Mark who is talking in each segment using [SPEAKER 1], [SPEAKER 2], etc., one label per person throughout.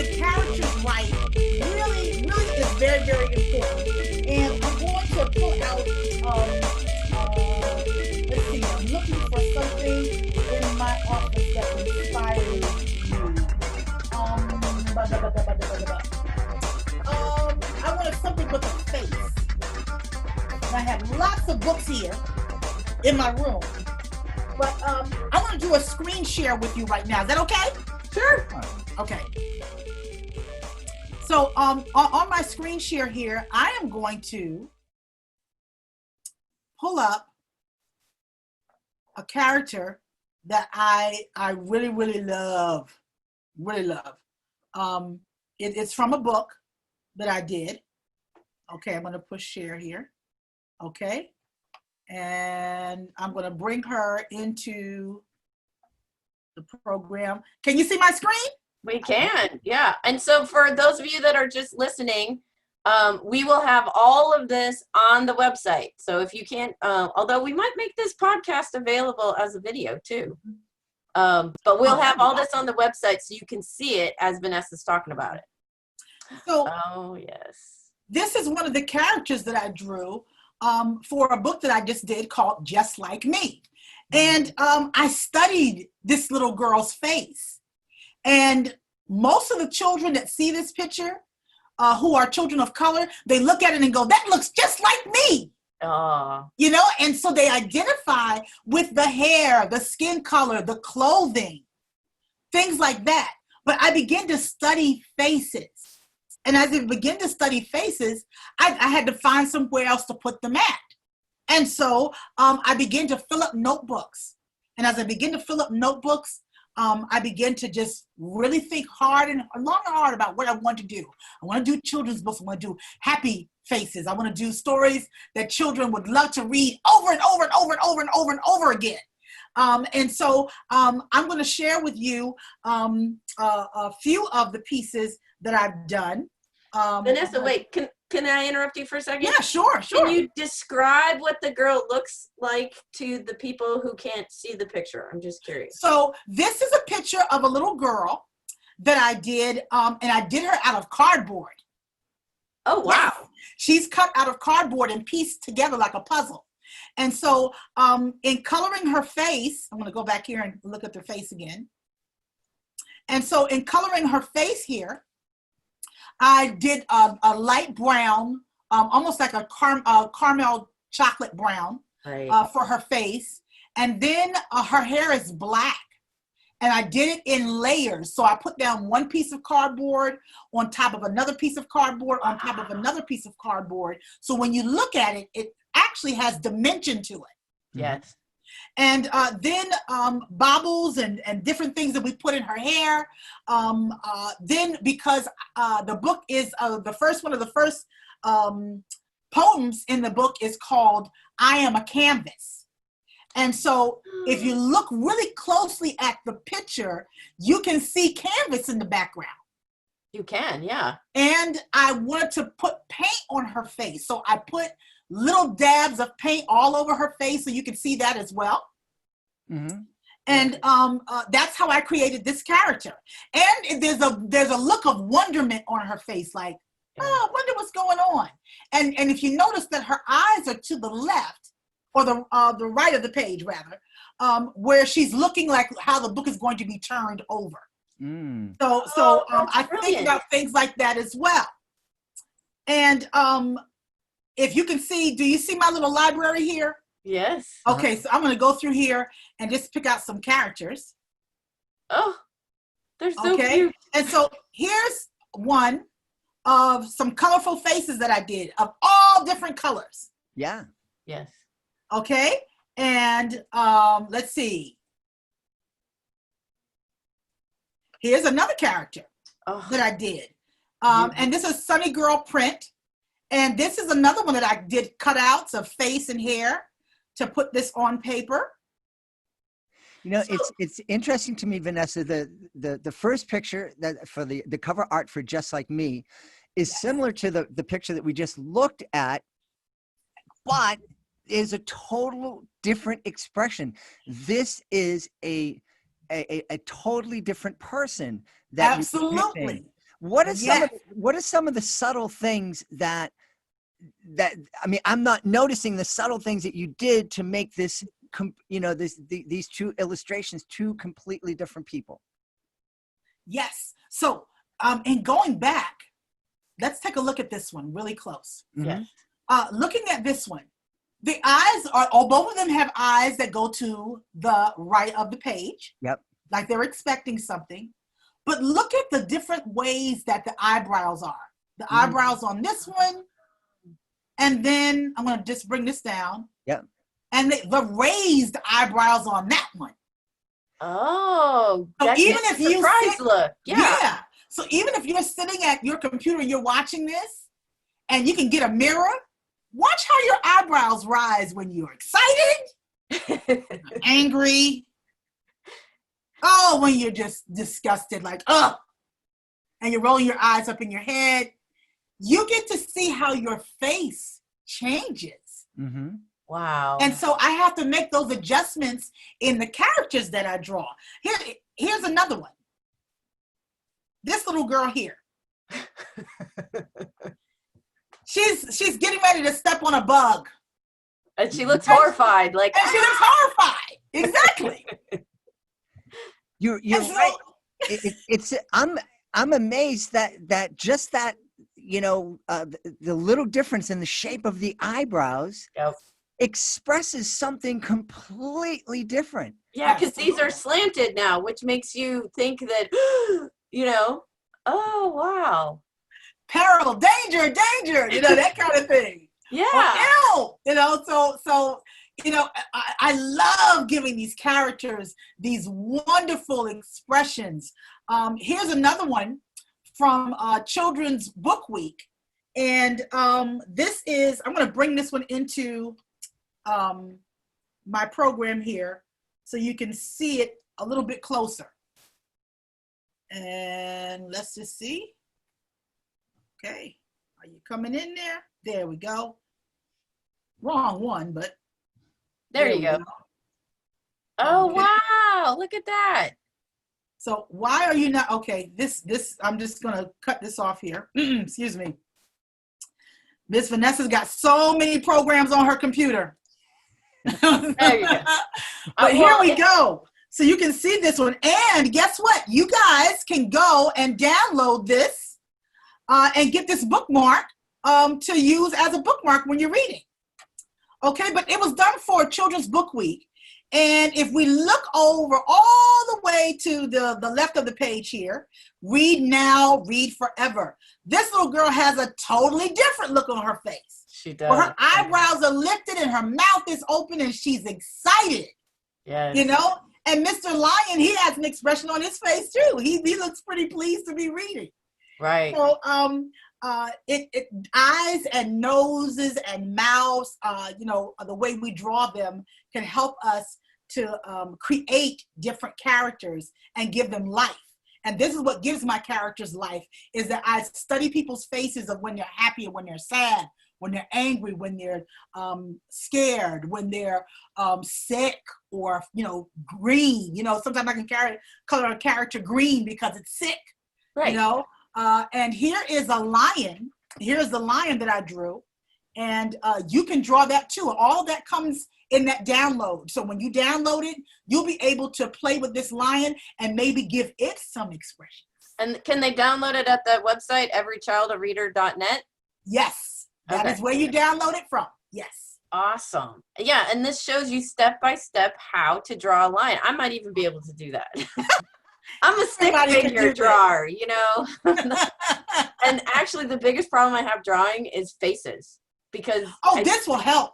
[SPEAKER 1] the characters right really, really is very, very important. And I'm going to pull out, let's see, I'm looking for something in my office that inspires you. I wanted something with a face. And I have lots of books here in my room. But I want to do a screen share with you right now. Is that okay?
[SPEAKER 2] Sure.
[SPEAKER 1] Okay. So on my screen share here, I am going to pull up a character that I really, really love. Really love. It's from a book that I did. Okay, I'm going to push share here. Okay. And I'm going to bring her into the program. Can you see my screen?
[SPEAKER 2] We can, yeah. And so for those of you that are just listening, we will have all of this on the website. So if you can't, although we might make this podcast available as a video too. But we'll have all this on the website so you can see it as Vanessa's talking about it.
[SPEAKER 1] So,
[SPEAKER 2] oh, yes.
[SPEAKER 1] This is one of the characters that I drew for a book that I just did called Just Like Me. And I studied this little girl's face. And most of the children that see this picture, who are children of color, they look at it and go, that looks just like me. You know, and so they identify with the hair, the skin color, the clothing, things like that. But I began to study faces. And as I began to study faces, I had to find somewhere else to put them at. And so I began to fill up notebooks. And as I began to fill up notebooks, I began to just really think hard and long and hard about what I want to do. I want to do children's books. I want to do happy faces. I want to do stories that children would love to read over and over and over and over and over and over again. And so I'm going to share with you a few of the pieces that I've done.
[SPEAKER 2] Vanessa, wait, can I interrupt you for a second?
[SPEAKER 1] Yeah, sure.
[SPEAKER 2] Can you describe what the girl looks like to the people who can't see the picture? I'm just curious.
[SPEAKER 1] So this is a picture of a little girl that I did, and I did her out of cardboard.
[SPEAKER 2] Oh, wow.
[SPEAKER 1] Yes. She's cut out of cardboard and pieced together like a puzzle. And so in coloring her face, I'm going to go back here and look at the face again. And so in coloring her face here, I did a light brown, almost like a caramel chocolate brown for her face. And then her hair is black. And I did it in layers. So I put down one piece of cardboard on top of another piece of cardboard on top of another piece of cardboard. So when you look at it, it actually has dimension to it.
[SPEAKER 2] Yes.
[SPEAKER 1] And then baubles and different things that we put in her hair. Then because the book is the first one of the first poems in the book is called I Am a Canvas. And so if you look really closely at the picture, you can see canvas in the background.
[SPEAKER 2] You can, yeah. And
[SPEAKER 1] I wanted to put paint on her face. So I put little dabs of paint all over her face so you can see that as well. Mm-hmm. And that's how I created this character. And there's a look of wonderment on her face, like, oh, I wonder what's going on. And if you notice that her eyes are to the left, or the right of the page rather, where she's looking like how the book is going to be turned over. Mm. So I think about things like that as well. And if you can see, do you see my little library here?
[SPEAKER 2] Yes.
[SPEAKER 1] Okay, so I'm going to go through here and just pick out some characters.
[SPEAKER 2] Oh, they're so cute.
[SPEAKER 1] And so here's one of some colorful faces that I did of all different colors.
[SPEAKER 3] Yeah.
[SPEAKER 2] Yes.
[SPEAKER 1] Okay, and let's see. Here's another character that I did. And this is Sunny Girl print. And this is another one that I did cutouts of face and hair to put this on paper.
[SPEAKER 3] You know, it's interesting to me, Vanessa, the first picture that for the cover art for Just Like Me is similar to the picture that we just looked at, but is a total different expression. This is a totally different person that
[SPEAKER 1] absolutely.
[SPEAKER 3] What are some of
[SPEAKER 1] Yes.
[SPEAKER 3] what are some of the subtle things that I mean, I'm not noticing the subtle things that you did to make this, these two illustrations, two completely different people.
[SPEAKER 1] Yes. So, in going back, let's take a look at this one really close.
[SPEAKER 2] Yes.
[SPEAKER 1] Looking at this one, the eyes are, both of them have eyes that go to the right of the page.
[SPEAKER 3] Yep.
[SPEAKER 1] Like they're expecting something. But look at the different ways that the eyebrows are. The eyebrows on this one, and then I'm going to just bring this down.
[SPEAKER 3] Yep.
[SPEAKER 1] And the raised eyebrows on that one.
[SPEAKER 2] Oh,
[SPEAKER 1] So
[SPEAKER 2] that
[SPEAKER 1] even
[SPEAKER 2] gives
[SPEAKER 1] if
[SPEAKER 2] a
[SPEAKER 1] you
[SPEAKER 2] surprise
[SPEAKER 1] sit-
[SPEAKER 2] look. Yeah.
[SPEAKER 1] Yeah. So even if you're sitting at your computer, you're watching this, and you can get a mirror, watch how your eyebrows rise when you're excited, angry, when you're just disgusted, like, ugh, and you're rolling your eyes up in your head. You get to see how your face changes.
[SPEAKER 3] Mm-hmm.
[SPEAKER 2] Wow.
[SPEAKER 1] And so I have to make those adjustments in the characters that I draw. Here's another one. This little girl here. She's getting ready to step on a bug.
[SPEAKER 2] And she looks horrified, like,
[SPEAKER 1] And she looks horrified. Exactly.
[SPEAKER 3] You're
[SPEAKER 1] so,
[SPEAKER 3] right. It's I'm amazed that just that, the little difference in the shape of the eyebrows
[SPEAKER 2] Yep.
[SPEAKER 3] expresses something completely different.
[SPEAKER 2] Yeah, because these are slanted now, which makes you think that, oh, wow.
[SPEAKER 1] peril, danger, that kind of thing.
[SPEAKER 2] Yeah.
[SPEAKER 1] Or ill, so I love giving these characters these wonderful expressions. Here's another one from Children's Book Week. And this is, I'm going to bring this one into my program here so you can see it a little bit closer. And let's just see. Okay, are you coming in there? There we go. Wrong one, but
[SPEAKER 2] There you go. Oh,
[SPEAKER 1] Okay.
[SPEAKER 2] wow. Look at that.
[SPEAKER 1] So why are you not, okay, this, I'm just gonna cut this off here. Excuse me. Miss Vanessa's got so many programs on her computer.
[SPEAKER 2] There you go.
[SPEAKER 1] But here we go. So you can see this one. And guess what? You guys can go and download this and get this bookmark to use as a bookmark when you're reading. Okay, but it was done for Children's Book Week. And if we look over all the way to the left of the page here, read now, read forever. This little girl has a totally different look on her face.
[SPEAKER 2] She does.
[SPEAKER 1] Where her eyebrows are lifted and her mouth is open and she's excited.
[SPEAKER 2] Yes.
[SPEAKER 1] And Mr. Lion, he has an expression on his face too. He looks pretty pleased to be reading.
[SPEAKER 2] Right.
[SPEAKER 1] So eyes and noses and mouths, the way we draw them can help us to create different characters and give them life. And this is what gives my characters life, is that I study people's faces of when they're happy and when they're sad, when they're angry, when they're scared, when they're sick, or green. Sometimes I can color a character green because it's sick.
[SPEAKER 2] Right.
[SPEAKER 1] And here is a lion. Here's the lion that I drew. And you can draw that too. All that comes in that download. So when you download it, you'll be able to play with this lion and maybe give it some expression.
[SPEAKER 2] And can they download it at the website, everychildareader.net?
[SPEAKER 1] Yes, that is where you download it from. Yes.
[SPEAKER 2] Awesome. Yeah, and this shows you step by step how to draw a lion. I might even be able to do that. I'm a stick figure drawer, And actually, the biggest problem I have drawing is faces, because
[SPEAKER 1] this will help.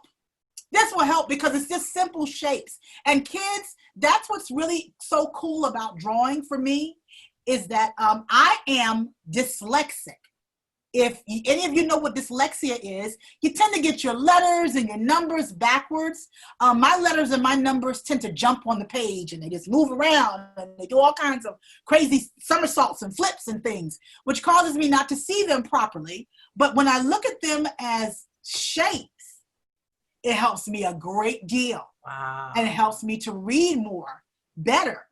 [SPEAKER 1] This will help because it's just simple shapes. And kids, that's what's really so cool about drawing for me, is that I am dyslexic. If any of you know what dyslexia is, you tend to get your letters and your numbers backwards. My letters and my numbers tend to jump on the page and they just move around and they do all kinds of crazy somersaults and flips and things, which causes me not to see them properly. But when I look at them as shapes, it helps me a great deal.
[SPEAKER 2] Wow.
[SPEAKER 1] And it helps me to read more, better.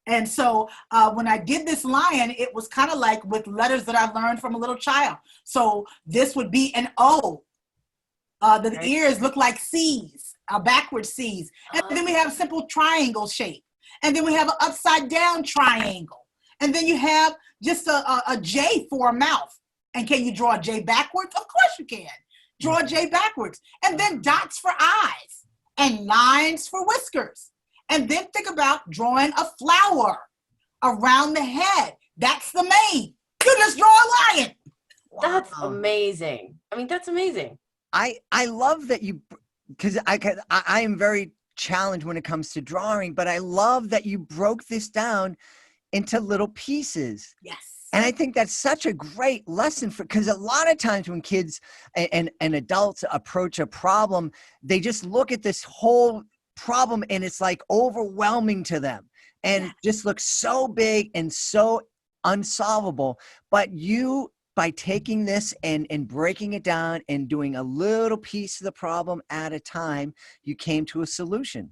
[SPEAKER 1] And so when I did this lion, it was kind of like with letters that I learned from a little child. So this would be an O. The ears look like C's, backward C's. And then we have a simple triangle shape. And then we have an upside down triangle. And then you have just a J for a mouth. And can you draw a J backwards? Of course you can. Draw a J backwards. And then dots for eyes and lines for whiskers. And then think about drawing a flower around the head. That's the mane. You just draw a lion.
[SPEAKER 2] That's amazing. I mean, that's amazing.
[SPEAKER 3] I love that you, because I am very challenged when it comes to drawing, but I love that you broke this down into little pieces.
[SPEAKER 1] Yes.
[SPEAKER 3] And I think that's such a great lesson because a lot of times when kids and adults approach a problem, they just look at this whole problem and it's like overwhelming to them and just looks so big and so unsolvable. But you, by taking this and breaking it down and doing a little piece of the problem at a time, you came to a solution.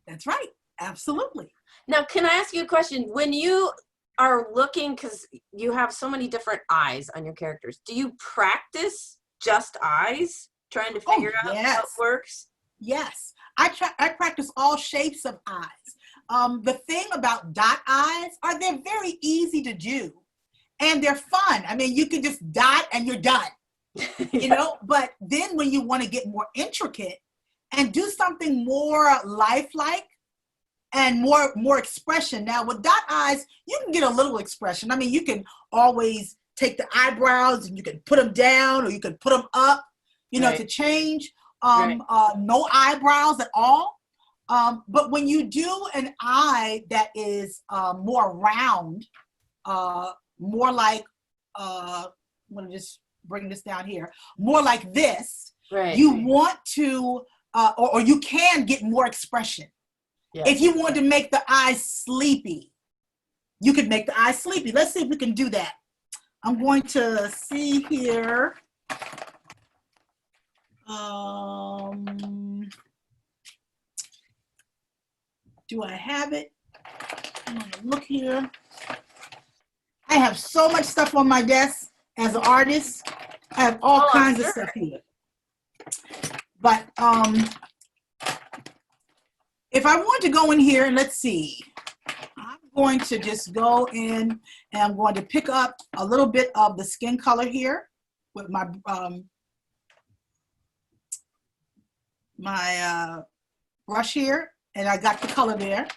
[SPEAKER 1] That's right. Absolutely.
[SPEAKER 2] Now, can I ask you a question? When you are looking, because you have so many different eyes on your characters, do you practice just eyes, trying to figure out how it works?
[SPEAKER 1] Yes. I practice all shapes of eyes. The thing about dot eyes are they're very easy to do. And they're fun. I mean, you can just dot and you're done, you know, but then when you want to get more intricate and do something more lifelike and more expression. Now with dot eyes, you can get a little expression. I mean, you can always take the eyebrows and you can put them down or you can put them up, you know, to change. No eyebrows at all. But when you do an eye that is more round, more like, I'm going to just bring this down here, more like this, you want to, or you can get more expression. Yes. If you want to make the eyes sleepy, you could make the eyes sleepy. Let's see if we can do that. I'm going to see here. Do I have it? I'm going to look here. I have so much stuff on my desk as an artist. I have all kinds of stuff here. But if I want to go in here and let's see, I'm going to just go in and I'm going to pick up a little bit of the skin color here with my brush here, and I got the color there.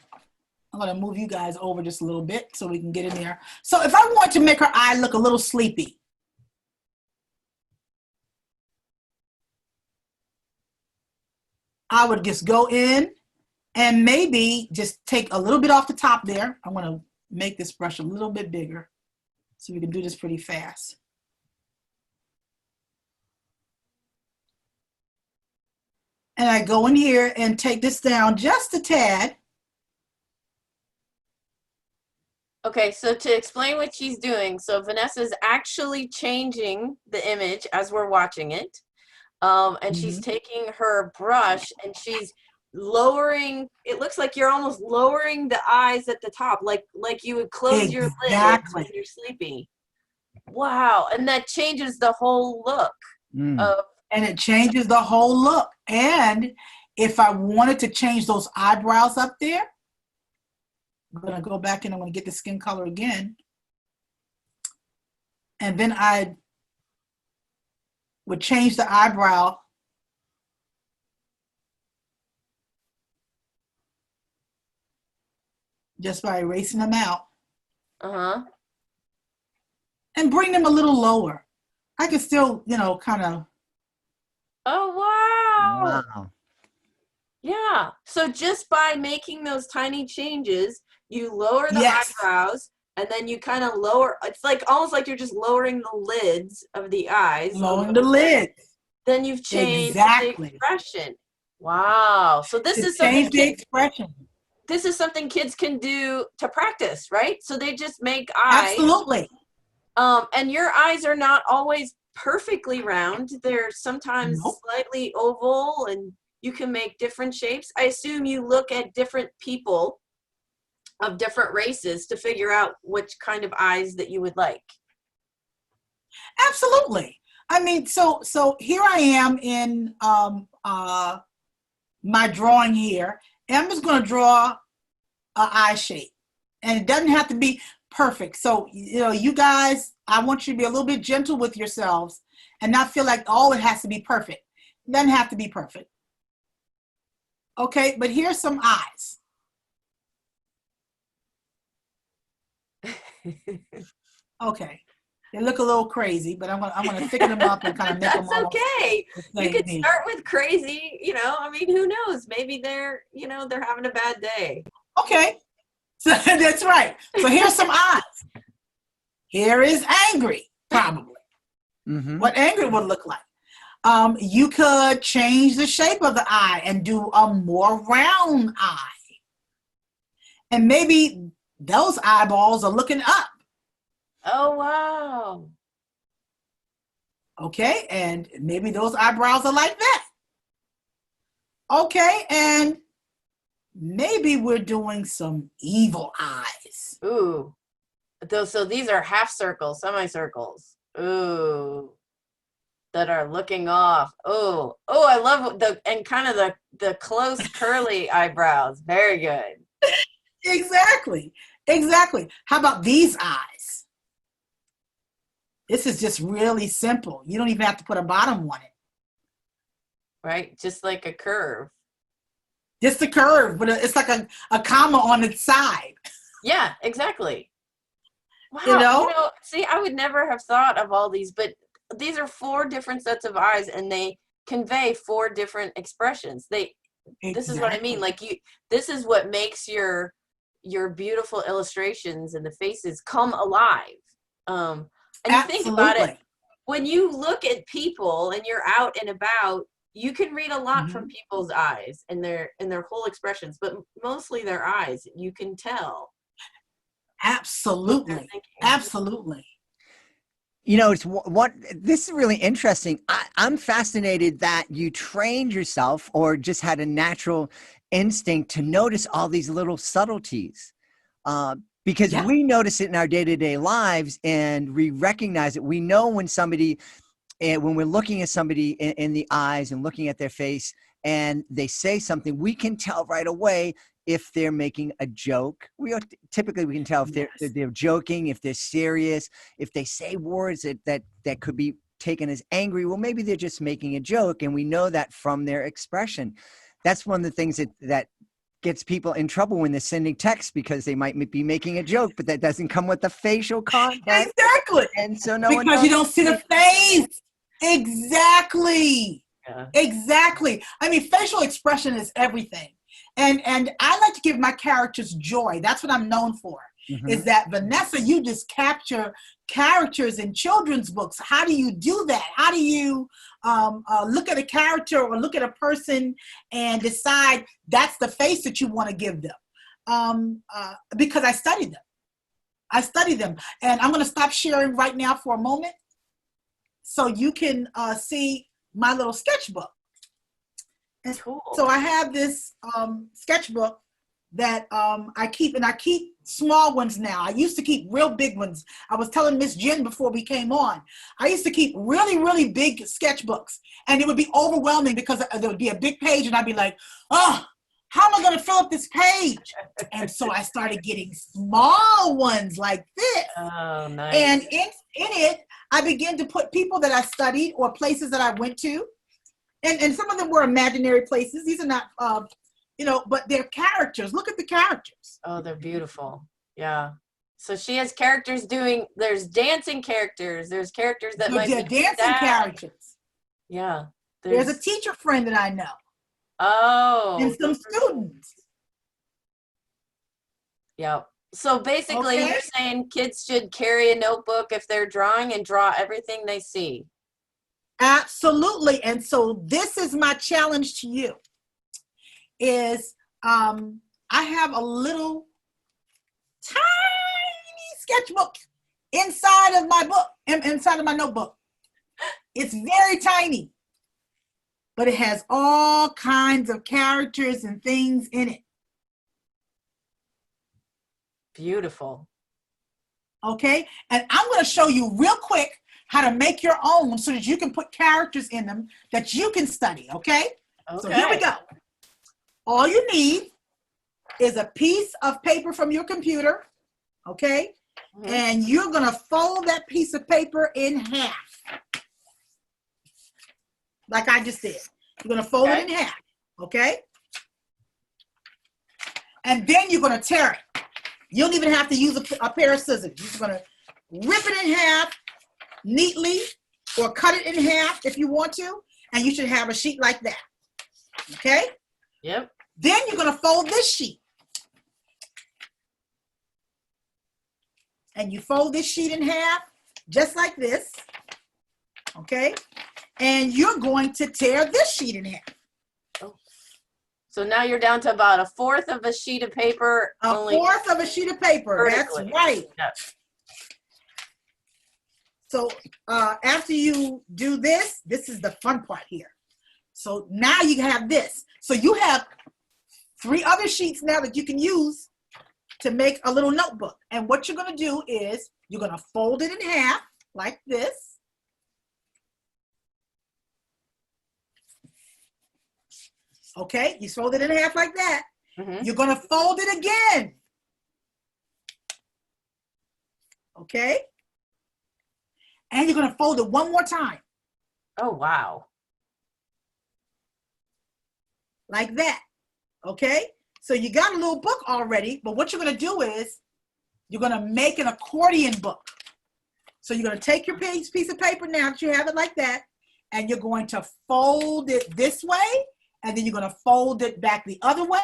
[SPEAKER 1] I'm going to move you guys over just a little bit so we can get in there. So if I want to make her eye look a little sleepy, I would just go in and maybe just take a little bit off the top there. I'm going to make this brush a little bit bigger so we can do this pretty fast. And I go in here and take this down just a tad.
[SPEAKER 2] Okay, so to explain what she's doing, so Vanessa's actually changing the image as we're watching it. And she's taking her brush and she's lowering, it looks like you're almost lowering the eyes at the top, like you would close your lids when you're sleepy. Wow, and that changes the whole look.
[SPEAKER 1] And it changes the whole look. And if I wanted to change those eyebrows up there, I'm going to go back and I'm going to get the skin color again. And then I would change the eyebrow just by erasing them out. And bring them a little lower. I can still, you know, kind of.
[SPEAKER 2] Oh, wow. Wow. Yeah. So just by making those tiny changes, you lower the eyebrows and then you kind of lower, it's like almost like you're just lowering the lids of the eyes.
[SPEAKER 1] Lowering the lids.
[SPEAKER 2] Then you've changed the expression. Wow. So this is something
[SPEAKER 1] the expression.
[SPEAKER 2] This is something kids can do to practice, right? So they just make eyes.
[SPEAKER 1] Absolutely.
[SPEAKER 2] And your eyes are not always perfectly round. They're sometimes slightly oval, and you can make different shapes. I assume you look at different people of different races to figure out which kind of eyes that you would like.
[SPEAKER 1] Absolutely. I mean, so here I am in my drawing here, and I'm just going to draw an eye shape, and it doesn't have to be perfect. So, you know, you guys, I want you to be a little bit gentle with yourselves and not feel like, oh, it has to be perfect. It doesn't have to be perfect. Okay, but here's some eyes. Okay, they look a little crazy, but I'm gonna thicken them up and kind of make them
[SPEAKER 2] That's
[SPEAKER 1] almost
[SPEAKER 2] okay.
[SPEAKER 1] the
[SPEAKER 2] You
[SPEAKER 1] same
[SPEAKER 2] could
[SPEAKER 1] thing.
[SPEAKER 2] start with crazy, you know, I mean, who knows? Maybe they're, you know, they're having a bad day.
[SPEAKER 1] Okay, so that's right. So here's some eyes. Here is angry, probably.
[SPEAKER 3] Mm-hmm.
[SPEAKER 1] What angry would look like. You could change the shape of the eye and do a more round eye. And maybe those eyeballs are looking up.
[SPEAKER 2] Oh, wow.
[SPEAKER 1] Okay, and maybe those eyebrows are like that. Okay, and maybe we're doing some evil eyes.
[SPEAKER 2] Ooh. So these are half circles, semicircles. Ooh. That are looking off. Oh, I love and kind of the close curly eyebrows. Very good.
[SPEAKER 1] Exactly. How about these eyes? This is just really simple. You don't even have to put a bottom on it.
[SPEAKER 2] Right? Just like a curve.
[SPEAKER 1] Just a curve, but it's like a comma on its side.
[SPEAKER 2] Yeah, exactly. Wow.
[SPEAKER 1] You know?
[SPEAKER 2] See, I would never have thought of all these, but these are 4 different sets of eyes and they convey 4 different expressions. This is what I mean. Like this is what makes your beautiful illustrations and the faces come alive. And you think about it, when you look at people and you're out and about, you can read a lot from people's eyes and their whole expressions, but mostly their eyes. You can tell.
[SPEAKER 1] Absolutely.
[SPEAKER 3] You know, it's what this is really interesting. I'm fascinated that you trained yourself or just had a natural instinct to notice all these little subtleties. Because we notice it in our day-to-day lives and we recognize it. We know when somebody, when we're looking at somebody in the eyes and looking at their face and they say something, we can tell right away if they're making a joke. Typically we can tell if they're joking, if they're serious, if they say words that could be taken as angry. Well, maybe they're just making a joke, and we know that from their expression. That's one of the things that gets people in trouble when they're sending texts, because they might be making a joke, but that doesn't come with the facial contact.
[SPEAKER 1] Exactly.
[SPEAKER 3] And so no
[SPEAKER 1] because you don't see the face. Exactly.
[SPEAKER 2] Yeah.
[SPEAKER 1] Exactly. I mean, facial expression is everything. And I like to give my characters joy. That's what I'm known for. Is that, Vanessa, you just capture characters in children's books. How do you do that? How do you look at a character or look at a person and decide that's the face that you want to give them? Because I studied them. And I'm going to stop sharing right now for a moment so you can see my little sketchbook. And
[SPEAKER 2] cool.
[SPEAKER 1] So I have this sketchbook that I keep, and I keep small ones now. I used to keep real big ones. I was telling Miss Jen before we came on, I used to keep really, really big sketchbooks, and it would be overwhelming because there would be a big page and I'd be like, oh, how am I going to fill up this page? And so I started getting small ones like this.
[SPEAKER 2] Oh, nice.
[SPEAKER 1] And in it, I began to put people that I studied or places that I went to. And some of them were imaginary places. These are not, but they're characters. Look at the characters.
[SPEAKER 2] Oh, they're beautiful. Yeah. So she has characters there's dancing characters. There's characters that might be
[SPEAKER 1] dancing characters.
[SPEAKER 2] Yeah.
[SPEAKER 1] There's a teacher friend that I know.
[SPEAKER 2] Oh.
[SPEAKER 1] And some students.
[SPEAKER 2] Yeah. So basically you're saying kids should carry a notebook if they're drawing and draw everything they see.
[SPEAKER 1] Absolutely. And so this is my challenge to you is I have a little tiny sketchbook inside of my book, inside of my notebook. It's very tiny, but it has all kinds of characters and things in it.
[SPEAKER 2] Beautiful.
[SPEAKER 1] Okay, and I'm going to show you real quick how to make your own so that you can put characters in them that you can study. Okay, so here we go. All you need is a piece of paper from your computer. Okay, and you're going to fold that piece of paper in half, like I just did. You're going to fold it in half. Okay, and then you're going to tear it. You don't even have to use a pair of scissors. You're just going to rip it in half neatly, or cut it in half if you want to, and you should have a sheet like that. Okay?
[SPEAKER 2] Yep.
[SPEAKER 1] Then you're going to fold this sheet. And you fold this sheet in half, just like this. Okay? And you're going to tear this sheet in half.
[SPEAKER 2] So now you're down to about 1/4 of a sheet of paper.
[SPEAKER 1] A fourth of a sheet of paper.
[SPEAKER 2] Vertically.
[SPEAKER 1] That's right.
[SPEAKER 2] Yep.
[SPEAKER 1] So after you do this, this is the fun part here. So now you have this. So you have 3 other sheets now that you can use to make a little notebook. And what you're going to do is you're going to fold it in half like this. Okay, you fold it in half like that. You're going to fold it again. Okay? And you're going to fold it one more time.
[SPEAKER 2] Oh, wow.
[SPEAKER 1] Like that. Okay? So you got a little book already, but what you're going to do is you're going to make an accordion book. So you're going to take your piece of paper now that you have it like that, and you're going to fold it this way, and then you're going to fold it back the other way,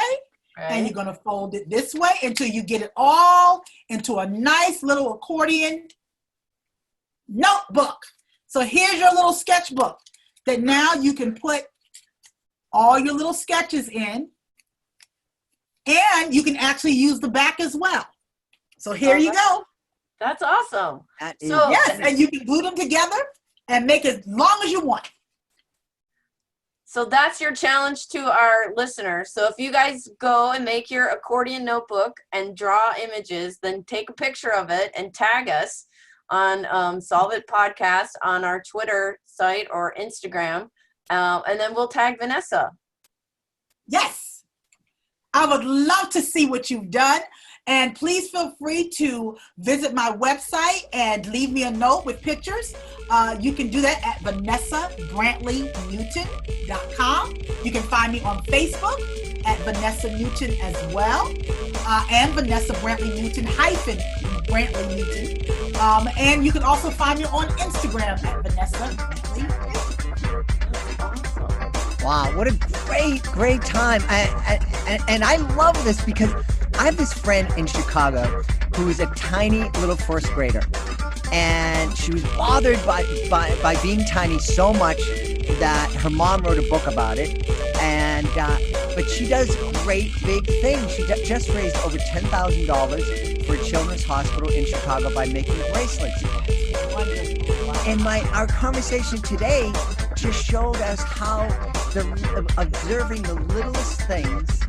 [SPEAKER 1] and you're going to fold it this way until you get it all into a nice little accordion notebook. So here's your little sketchbook that now you can put all your little sketches in, and you can actually use the back as well. So here you go.
[SPEAKER 2] That's awesome.
[SPEAKER 3] So
[SPEAKER 1] yes, and you can glue them together and make it as long as you want.
[SPEAKER 2] So that's your challenge to our listeners. So if you guys go and make your accordion notebook and draw images, then take a picture of it and tag us on Solve It Podcast on our Twitter site or Instagram, and then we'll tag Vanessa.
[SPEAKER 1] Yes, I would love to see what you've done. And please feel free to visit my website and leave me a note with pictures. You can do that at VanessaBrantleyNewton.com. You can find me on Facebook at Vanessa Newton as well, and Vanessa Brantley Newton Brantley Newton. And you can also find me on Instagram at Vanessa Brantley Newton.
[SPEAKER 3] Wow, what a great time. And I love this because I have this friend in Chicago who is a tiny little first grader, and she was bothered by being tiny so much that her mom wrote a book about it. And but she does great big things. She just raised over $10,000 for a children's hospital in Chicago by making bracelets. And our conversation today just showed us how observing the littlest things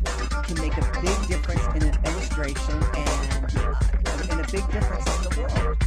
[SPEAKER 3] can make a big difference in an illustration and a big difference in the world.